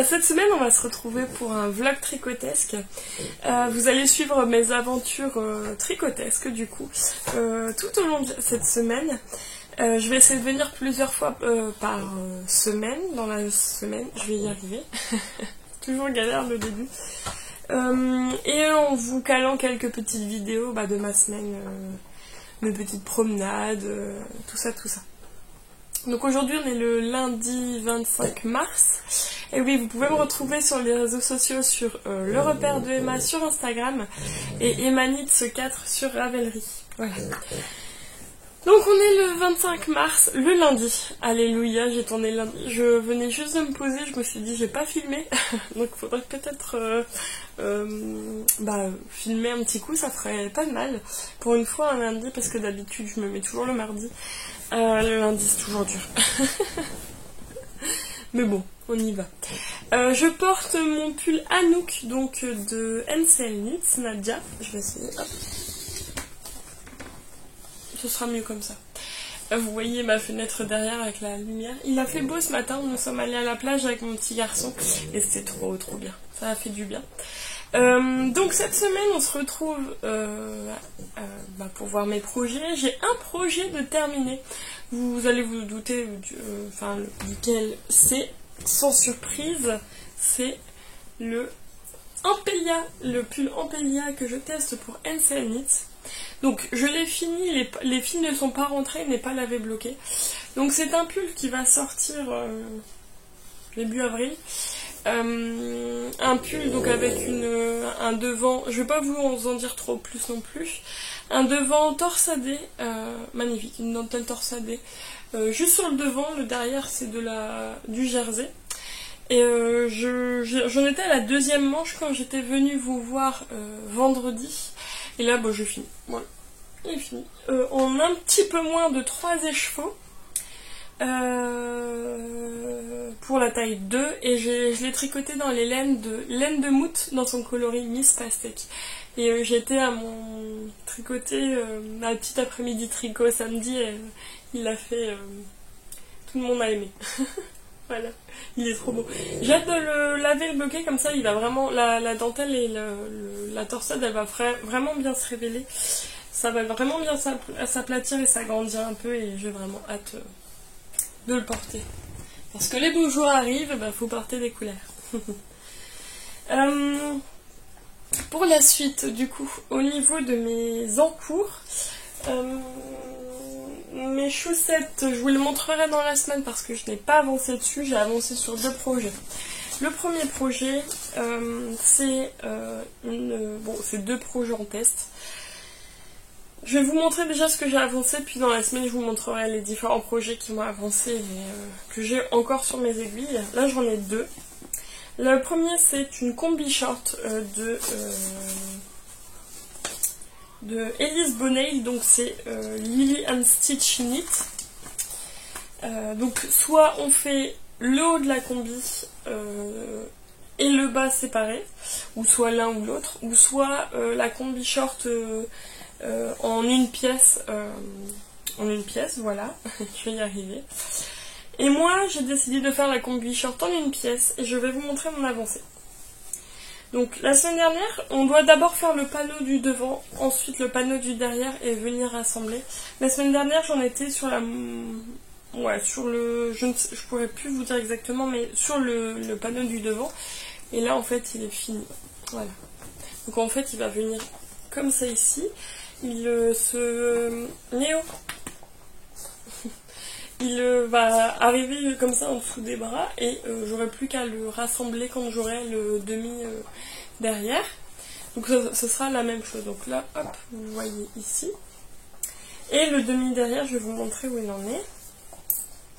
Cette semaine, on va se retrouver pour un vlog tricotesque. Vous allez suivre mes aventures tricotesques, du coup, tout au long de cette semaine. Je vais essayer de venir plusieurs fois par semaine, dans la semaine, je vais y arriver. Toujours galère le début. Et en vous calant quelques petites vidéos de ma semaine, mes petites promenades, tout ça. Donc aujourd'hui on est le lundi 25 mars. Et oui, vous pouvez me retrouver sur les réseaux sociaux sur Le Repère de Emma sur Instagram et Emmanitz4 sur Ravelry. Voilà. Donc on est le 25 mars, le lundi. Alléluia, j'ai tourné lundi. Je venais juste de me poser, je me suis dit j'ai pas filmé. Donc il faudrait peut-être filmer un petit coup, ça ferait pas de mal. Pour une fois un lundi, parce que d'habitude je me mets toujours le mardi. Le lundi c'est toujours dur. Mais bon, on y va. Je porte mon pull Anouk, donc de NCL Knits, Nadia. Je vais essayer, hop. Ce sera mieux comme ça. Vous voyez ma fenêtre derrière avec la lumière. Il a fait beau ce matin, nous sommes allés à la plage avec mon petit garçon. Et c'était trop bien. Ça a fait du bien. Donc cette semaine on se retrouve pour voir mes projets. J'ai un projet de terminer. Vous allez vous douter duquel c'est. Sans surprise, c'est le Ampelia, le pull Ampelia que je teste pour NCL Knits. Donc je l'ai fini, les fils ne sont pas rentrés, il n'est pas lavé bloqué. Donc c'est un pull qui va sortir début avril. Un pull donc avec un devant, je vais pas vous en dire trop plus non plus. Un devant torsadé, magnifique, une dentelle torsadée. Juste sur le devant, le derrière c'est du jersey. Et j'en étais à la deuxième manche quand j'étais venue vous voir vendredi. Et là, je finis. Voilà, il est fini. En un petit peu moins de 3 écheveaux. Pour la taille 2. Et je l'ai tricoté dans les laine de Mout dans son coloris Miss Pastèque. Et j'étais à mon tricoté, un petit après-midi tricot samedi. Et il a fait... tout le monde a aimé. Voilà, il est trop beau. J'ai hâte de le laver et bloquer, comme ça il va vraiment, la dentelle et la torsade, elle va vraiment bien se révéler. Ça va vraiment bien s'aplatir et s'agrandir un peu, et j'ai vraiment hâte de le porter. Parce que les beaux jours arrivent, faut porter des couleurs. Pour la suite, du coup, au niveau de mes encours, mes chaussettes, je vous les montrerai dans la semaine parce que je n'ai pas avancé dessus, j'ai avancé sur 2 projets. Le premier projet, c'est 2 projets en test. Je vais vous montrer déjà ce que j'ai avancé, puis dans la semaine je vous montrerai les différents projets qui m'ont avancé et que j'ai encore sur mes aiguilles. Là j'en ai 2. Le premier c'est une combi short de Elise Bonneuil, donc c'est Lily and Stitch Knit. Donc soit on fait le haut de la combi et le bas séparé, ou soit l'un ou l'autre, ou soit la combi short en une pièce, voilà, je vais y arriver. Et moi j'ai décidé de faire la combi short en une pièce et je vais vous montrer mon avancée. Donc la semaine dernière, on doit d'abord faire le panneau du devant, ensuite le panneau du derrière et venir assembler. La semaine dernière, j'en étais sur je pourrais plus vous dire exactement, mais sur le panneau du devant. Et là, en fait, il est fini. Voilà. Donc en fait, il va venir comme ça ici. Il va arriver comme ça en dessous des bras et j'aurai plus qu'à le rassembler quand j'aurai le demi derrière. Donc ce sera la même chose. Donc là, hop, vous voyez ici. Et le demi derrière, je vais vous montrer où il en est.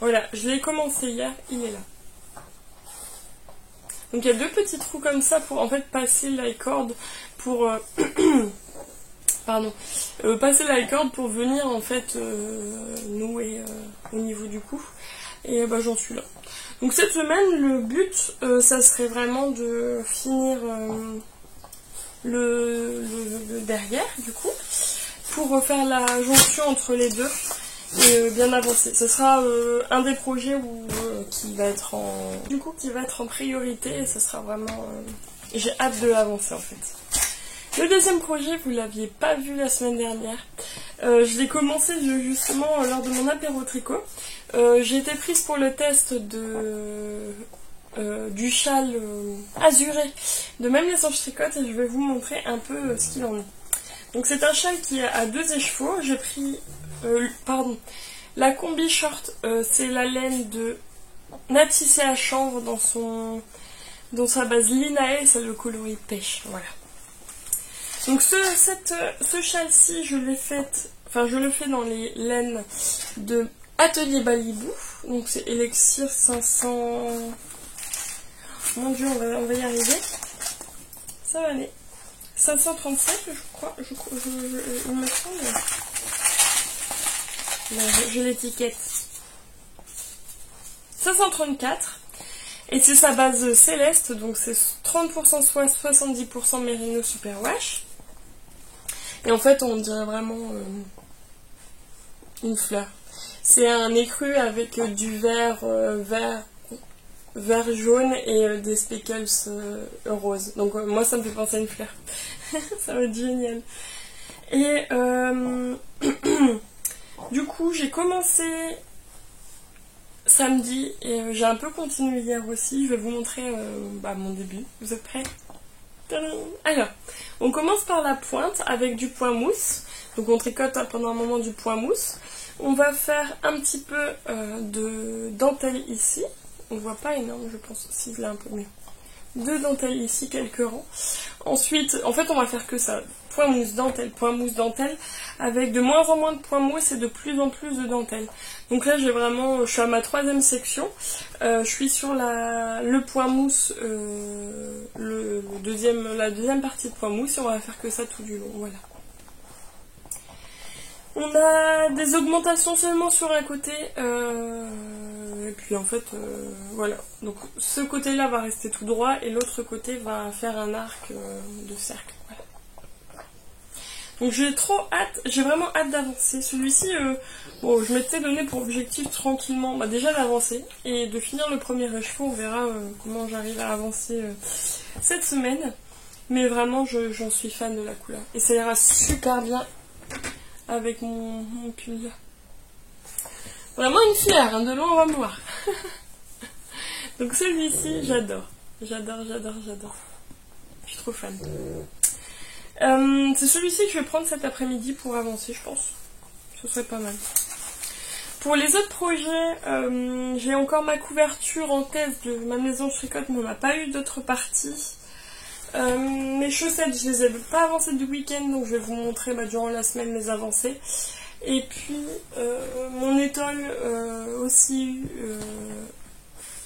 Voilà, je l'ai commencé hier, il est là. Donc il y a 2 petits trous comme ça pour en fait passer la corde pour... passer la corde pour venir en fait nouer au niveau du cou. Et j'en suis là. Donc cette semaine, le but, ça serait vraiment de finir le derrière du coup, pour refaire la jonction entre les deux et bien avancer. Ce sera un des projets qui va être en priorité et ce sera vraiment... j'ai hâte de l'avancer en fait. Le deuxième projet, vous l'aviez pas vu la semaine dernière. Je l'ai commencé justement lors de mon apéro tricot. J'ai été prise pour le test du châle azuré de Même les Anges Tricotent et je vais vous montrer un peu ce qu'il en est. Donc c'est un châle qui a 2 écheveaux. J'ai pris la combi short, c'est la laine de Natissé à chanvre dans sa base linae, c'est le coloris pêche, voilà. Donc ce châle-ci, je le fais dans les laines de Atelier Balibou. Donc c'est Elixir 500... Mon dieu, on va y arriver. Ça va aller. 537, je crois. Il me semble. J'ai l'étiquette. 534. Et c'est sa base céleste, donc c'est 30% soie, 70% mérino superwash. Et en fait, on dirait vraiment une fleur. C'est un écru avec du vert jaune et des speckles roses. Donc moi, ça me fait penser à une fleur. Ça va être génial. Et du coup, j'ai commencé samedi et j'ai un peu continué hier aussi. Je vais vous montrer mon début. Vous êtes prêts? Alors, on commence par la pointe avec du point mousse. Donc on tricote pendant un moment du point mousse. On va faire un petit peu de dentelle ici. On voit pas énorme, je pense, si je l'ai un peu mieux. 2 dentelles ici, quelques rangs. Ensuite, en fait, on va faire que ça. Point mousse, dentelle, avec de moins en moins de point mousse et de plus en plus de dentelle. Donc là, je suis à ma 3e section. Je suis sur le point mousse, la deuxième partie de point mousse, et on va faire que ça tout du long, voilà. On a des augmentations seulement sur un côté, et puis en fait, voilà. Donc ce côté-là va rester tout droit, et l'autre côté va faire un arc de cercle, voilà. Donc j'ai vraiment hâte d'avancer. Celui-ci, je m'étais donné pour objectif tranquillement, déjà d'avancer, et de finir le premier écheveau. On verra comment j'arrive à avancer cette semaine. Mais vraiment, j'en suis fan de la couleur. Et ça ira super bien avec mon pull. Vraiment une fleur, de loin on va me voir. Donc celui-ci, j'adore. J'adore. Je suis trop fan. C'est celui-ci que je vais prendre cet après-midi pour avancer, je pense. Ce serait pas mal. Pour les autres projets, j'ai encore ma couverture en test de ma maison tricote, mais on n'a pas eu d'autres parties. Mes chaussettes, je les ai pas avancées du week-end, donc je vais vous montrer durant la semaine mes avancées. Et puis mon étole aussi,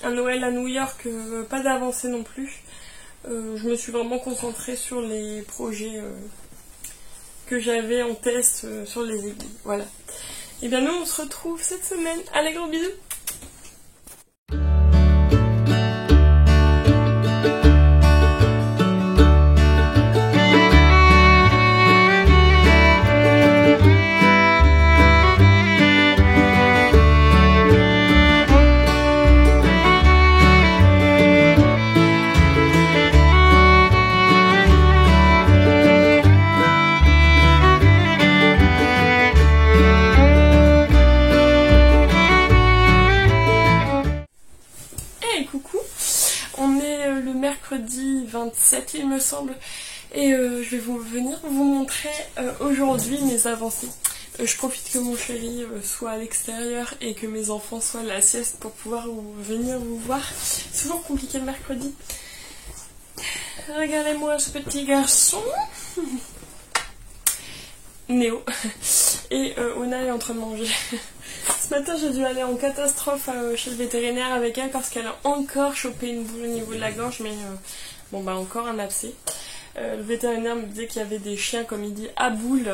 un Noël à New York, pas d'avancée non plus. Je me suis vraiment concentrée sur les projets que j'avais en test sur les aiguilles. Voilà. Et bien nous on se retrouve cette semaine. Allez, gros bisous! Mercredi 27 il me semble, et je vais venir vous montrer aujourd'hui mes avancées. Je profite que mon chéri soit à l'extérieur et que mes enfants soient à la sieste pour pouvoir venir vous voir. C'est toujours compliqué le mercredi. Regardez-moi ce petit garçon. Néo. Et Ona est en train de manger. Ce matin, j'ai dû aller en catastrophe chez le vétérinaire avec elle parce qu'elle a encore chopé une boule au niveau de la gorge, mais encore un abcès. Le vétérinaire me disait qu'il y avait des chiens, comme il dit, à boule,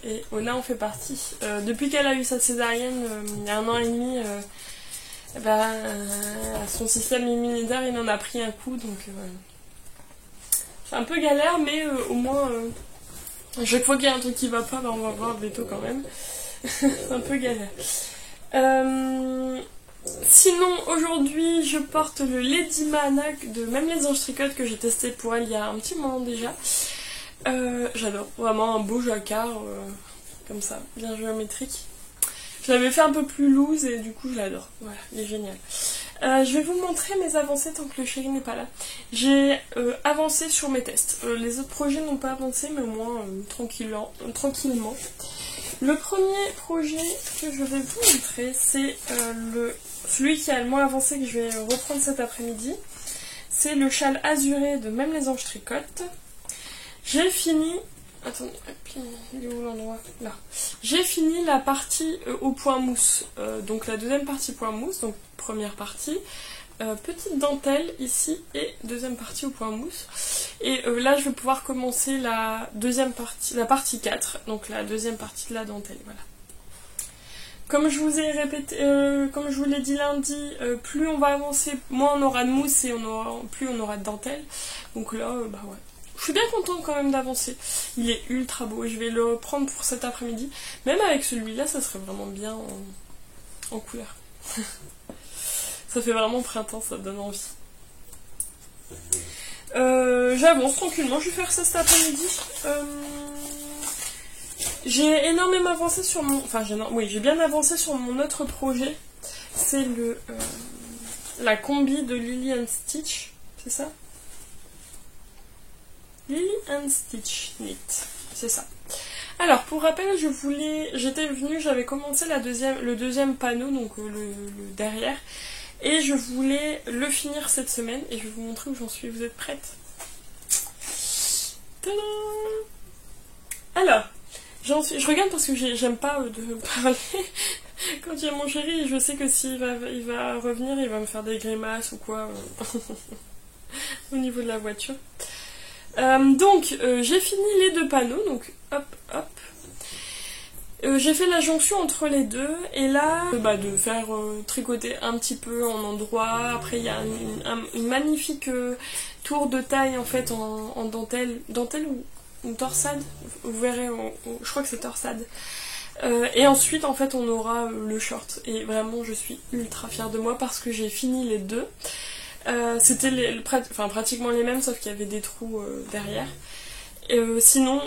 et Ona en fait partie. Depuis qu'elle a eu sa césarienne, il y a 1 an et demi, son système immunitaire, il en a pris un coup, donc c'est un peu galère, mais au moins, à chaque fois qu'il y a un truc qui va pas, on va voir bientôt quand même. C'est un peu galère. Sinon, aujourd'hui, je porte le Lady Mana de Même les Anges Tricotent que j'ai testé pour elle il y a un petit moment déjà. J'adore, vraiment un beau jacquard, comme ça, bien géométrique. Je l'avais fait un peu plus loose et du coup je l'adore, voilà, il est génial. Je vais vous montrer mes avancées tant que le chéri n'est pas là. J'ai avancé sur mes tests. Les autres projets n'ont pas avancé, mais au moins tranquillement. Le premier projet que je vais vous montrer, c'est celui qui a le moins avancé que je vais reprendre cet après-midi. C'est le châle azuré de Même les Anges Tricotent. J'ai fini... Attendez, il est où l'endroit? Là. J'ai fini la partie au point mousse. Donc la deuxième partie point mousse, donc première partie. Petite dentelle ici et deuxième partie au point mousse. Et là je vais pouvoir commencer la deuxième partie, la partie 4, donc la deuxième partie de la dentelle, voilà. Comme je vous ai répété, comme je vous l'ai dit lundi, plus on va avancer, moins on aura de mousse et plus on aura de dentelle. Donc là, bah ouais. Je suis bien contente quand même d'avancer. Il est ultra beau et je vais le reprendre pour cet après-midi. Même avec celui-là, ça serait vraiment bien en couleur. Ça fait vraiment printemps, ça donne envie. J'avance tranquillement, je vais faire ça cet après-midi. J'ai énormément avancé sur mon... Enfin, j'ai bien avancé sur mon autre projet. C'est la combi de Lily & Stitch, c'est ça? Lily & Stitch Knit, c'est ça. Alors, pour rappel, j'étais venue, j'avais commencé le deuxième panneau, donc le derrière, et je voulais le finir cette semaine, et je vais vous montrer où j'en suis. Vous êtes prêtes? Tadam! Alors, je regarde parce que j'aime pas de parler quand il y a mon chéri, je sais que s'il va revenir, il va me faire des grimaces ou quoi au niveau de la voiture. Donc, j'ai fini les deux panneaux, donc hop, hop. J'ai fait la jonction entre les deux, et là, de faire tricoter un petit peu en endroit. Après, il y a une magnifique tour de taille, en fait, en dentelle ou torsade. Vous verrez, je crois que c'est torsade. Et ensuite, en fait, on aura le short. Et vraiment, je suis ultra fière de moi parce que j'ai fini les deux. C'était pratiquement les mêmes, sauf qu'il y avait des trous derrière. Sinon,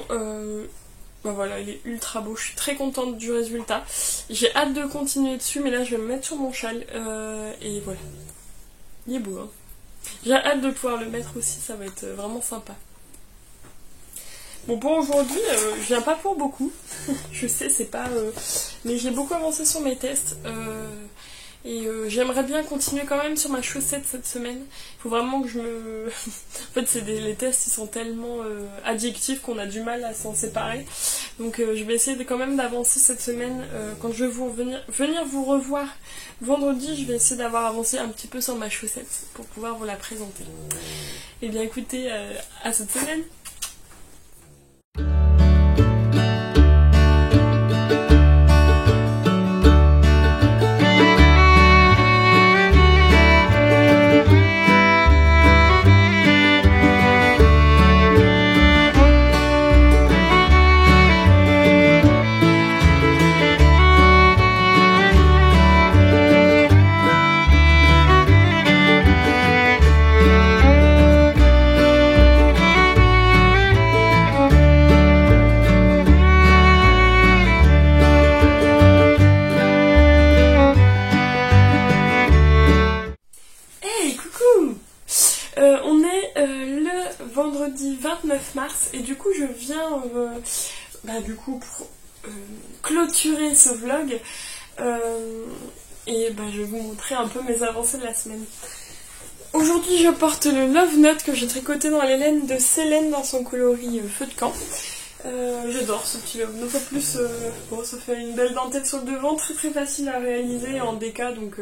voilà, il est ultra beau. Je suis très contente du résultat. J'ai hâte de continuer dessus, mais là, je vais me mettre sur mon châle. Et voilà. Il est beau, hein. J'ai hâte de pouvoir le mettre aussi, ça va être vraiment sympa. Bon, pour aujourd'hui, je viens pas pour beaucoup. Je sais, c'est pas... mais j'ai beaucoup avancé sur mes tests. Et j'aimerais bien continuer quand même sur ma chaussette cette semaine. Il faut vraiment que je me... En fait, les tests, ils sont tellement addictifs qu'on a du mal à s'en séparer. Donc je vais essayer quand même d'avancer cette semaine. Quand je vais venir vous revoir vendredi, je vais essayer d'avoir avancé un petit peu sur ma chaussette pour pouvoir vous la présenter. Et bien écoutez, à cette semaine. On est le vendredi 29 mars et du coup je viens pour clôturer ce vlog et je vais vous montrer un peu mes avancées de la semaine. Aujourd'hui je porte le Love Note que j'ai tricoté dans les laines de Célène dans son coloris feu de camp. J'adore ce petit Love Note. En plus ça fait une belle dentelle sur le devant, très très facile à réaliser en DK, donc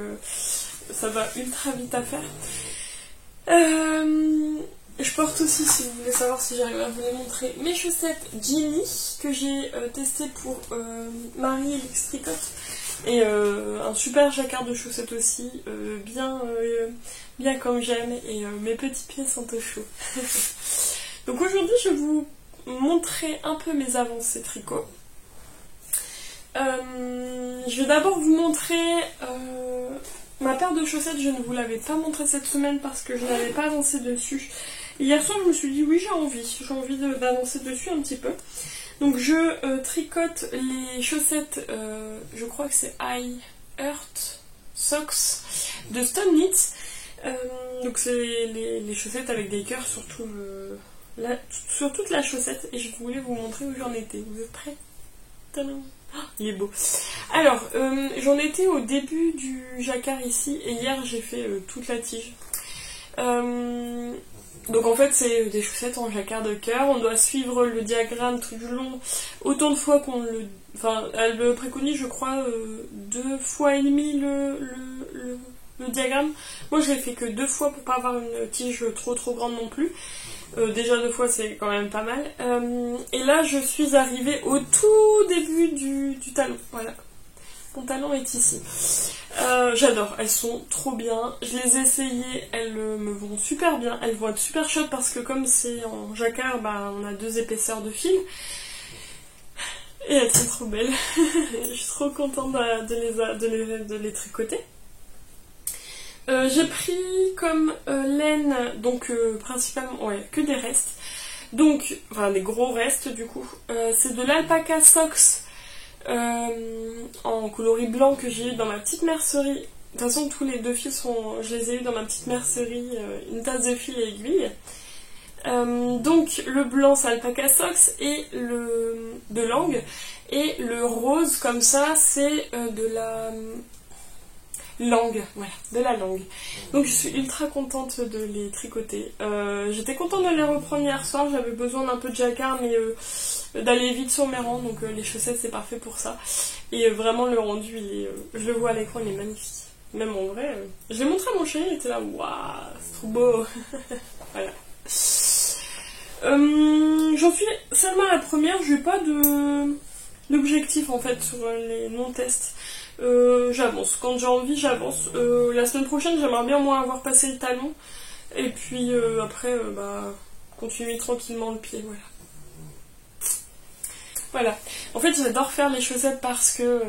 ça va ultra vite à faire. Je porte aussi, si vous voulez savoir si j'arrive à vous les montrer, mes chaussettes Ginny que j'ai testées pour Marie et Lux Tricote. Et un super jacquard de chaussettes aussi, bien comme j'aime, et mes petits pieds sont au chaud. Donc aujourd'hui je vais vous montrer un peu mes avancées tricot. Je vais d'abord vous montrer ma paire de chaussettes, je ne vous l'avais pas montré cette semaine parce que je n'avais pas avancé dessus. Hier soir, je me suis dit oui, j'ai envie d'avancer dessus un petit peu. Donc je tricote les chaussettes, je crois que c'est I Earth Socks de Stone Knit. Donc c'est les chaussettes avec des cœurs sur, sur toute la chaussette. Et je voulais vous montrer où j'en étais. Vous êtes prêts? Tadam! Il est beau. Alors, j'en étais au début du jacquard ici, et hier j'ai fait toute la tige. Donc en fait c'est des chaussettes en jacquard de cœur, on doit suivre le diagramme tout du long, autant de fois qu'on le... Enfin, elle le préconise je crois 2 fois et demi le diagramme. Moi je l'ai fait que 2 fois pour pas avoir une tige trop grande non plus. Déjà 2 fois c'est quand même pas mal. Et là je suis arrivée au tout début du talon. Voilà. Mon talon est ici. J'adore, elles sont trop bien. Je les ai essayées, elles me vont super bien. Elles vont être super chaudes parce que comme c'est en jacquard, bah, on a 2 épaisseurs de fil. Et elles sont trop belles. Je suis trop contente de les tricoter. J'ai pris comme laine, donc principalement, ouais, que des restes. Donc, enfin des gros restes du coup. C'est de l'Alpaca Socks en coloris blanc que j'ai eu dans ma petite mercerie. De toute façon, tous les 2 fils je les ai eu dans ma petite mercerie, une tasse de fil et aiguille. Donc le blanc c'est Alpaca Socks et de langue, et le rose comme ça c'est de la langue, voilà, de la langue. Donc je suis ultra contente de les tricoter. J'étais contente de les reprendre hier soir, j'avais besoin d'un peu de jacquard mais d'aller vite sur mes rangs, donc les chaussettes c'est parfait pour ça. Et vraiment le rendu, je le vois à l'écran, il est magnifique. Même en vrai, je l'ai montré à mon chéri, il était là, waouh, c'est trop beau. Voilà. J'en suis seulement à la première, je n'ai pas d'objectif en fait sur les non-tests. J'avance, quand j'ai envie j'avance. La semaine prochaine j'aimerais bien moi avoir passé le talon et puis après bah, continuer tranquillement le pied, voilà. Voilà, en fait j'adore faire les chaussettes parce que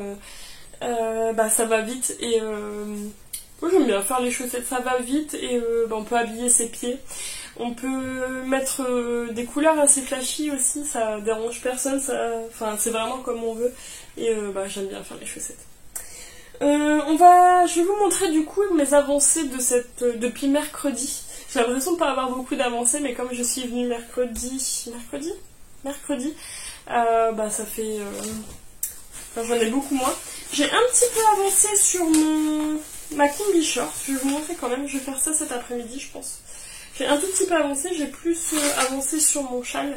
bah, ça va vite et moi j'aime bien faire les chaussettes, ça va vite et bah, on peut habiller ses pieds. On peut mettre des couleurs assez flashy aussi, ça dérange personne, enfin, c'est vraiment comme on veut. Et bah, j'aime bien faire les chaussettes. Je vais vous montrer du coup mes avancées depuis mercredi. J'ai l'impression de ne pas avoir beaucoup d'avancées, mais comme je suis venue mercredi, bah ça fait... Enfin, j'en ai beaucoup moins. J'ai un petit peu avancé sur ma combi short, je vais vous montrer quand même, je vais faire ça cet après-midi je pense. J'ai un tout petit peu avancé, j'ai plus avancé sur mon châle,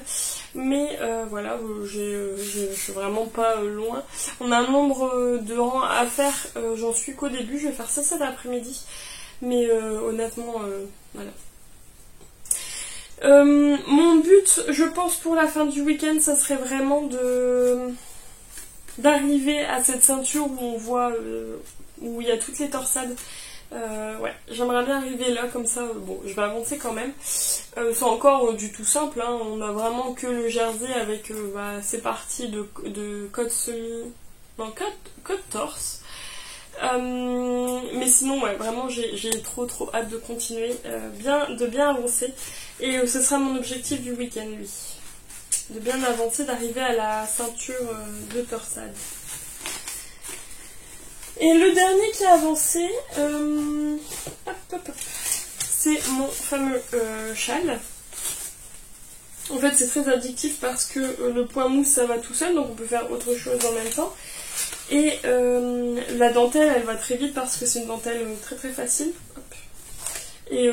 mais voilà, je suis vraiment pas loin. On a un nombre de rangs à faire, j'en suis qu'au début, je vais faire ça cet après-midi, mais honnêtement, voilà. Mon but, je pense pour la fin du week-end, ça serait vraiment d'arriver à cette ceinture où on voit, où il y a toutes les torsades. Ouais, j'aimerais bien arriver là comme ça. Bon, je vais avancer quand même. C'est encore du tout simple, hein. On a vraiment que le jersey avec bah, ces parties de côte semi, non, côte torse. Mais sinon, ouais, vraiment j'ai trop hâte de continuer, de bien avancer. Et ce sera mon objectif du week-end, lui. De bien avancer, d'arriver à la ceinture de torsade. Et le dernier qui a avancé, c'est mon fameux châle. En fait c'est très addictif parce que le point mousse ça va tout seul, donc on peut faire autre chose en même temps. Et la dentelle elle va très vite parce que c'est une dentelle très facile. Hop. Et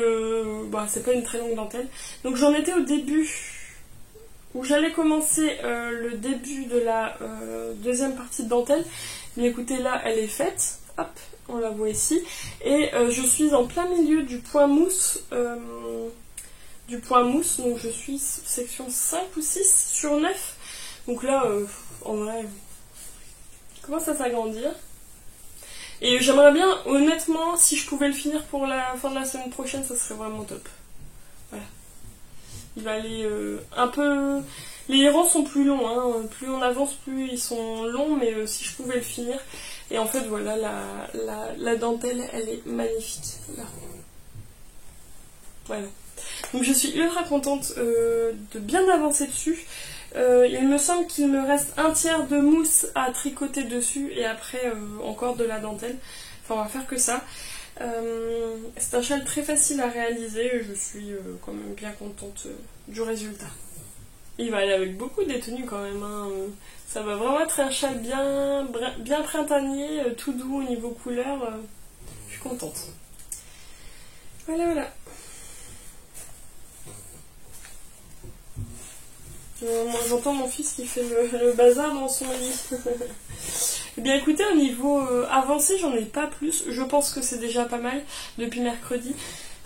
bah, c'est pas une très longue dentelle. Donc j'en étais au début où j'allais commencer le début de la deuxième partie de dentelle. Mais écoutez, là, elle est faite. Hop, on la voit ici. Et je suis en plein milieu du point mousse. Donc je suis section 5 ou 6 sur 9. Donc là, en vrai, je commence à s'agrandir. Et j'aimerais bien, honnêtement, si je pouvais le finir pour la fin de la semaine prochaine, ça serait vraiment top. Voilà. Il va aller un peu... Les rangs sont plus longs, hein. Plus on avance, plus ils sont longs, mais si je pouvais le finir. Et en fait, voilà, la dentelle, elle est magnifique. Là. Voilà. Donc je suis ultra contente de bien avancer dessus. Il me semble qu'il me reste un tiers de mousse à tricoter dessus et après encore de la dentelle. Enfin, on va faire que ça. C'est un châle très facile à réaliser. Je suis quand même bien contente du résultat. Il va aller avec beaucoup des tenues quand même. Hein. Ça va vraiment être un châle bien printanier, tout doux au niveau couleur. Je suis contente. Voilà, voilà. J'entends mon fils qui fait le bazar dans son lit. Eh bien écoutez, au niveau avancé, j'en ai pas plus. Je pense que c'est déjà pas mal depuis mercredi.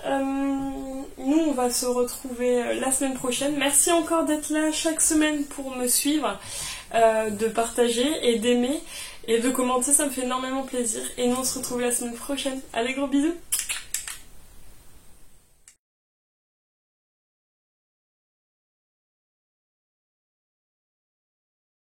Nous, on va se retrouver la semaine prochaine. Merci encore d'être là chaque semaine pour me suivre, de partager et d'aimer et de commenter. Ça me fait énormément plaisir. Et nous, on se retrouve la semaine prochaine. Allez, gros bisous!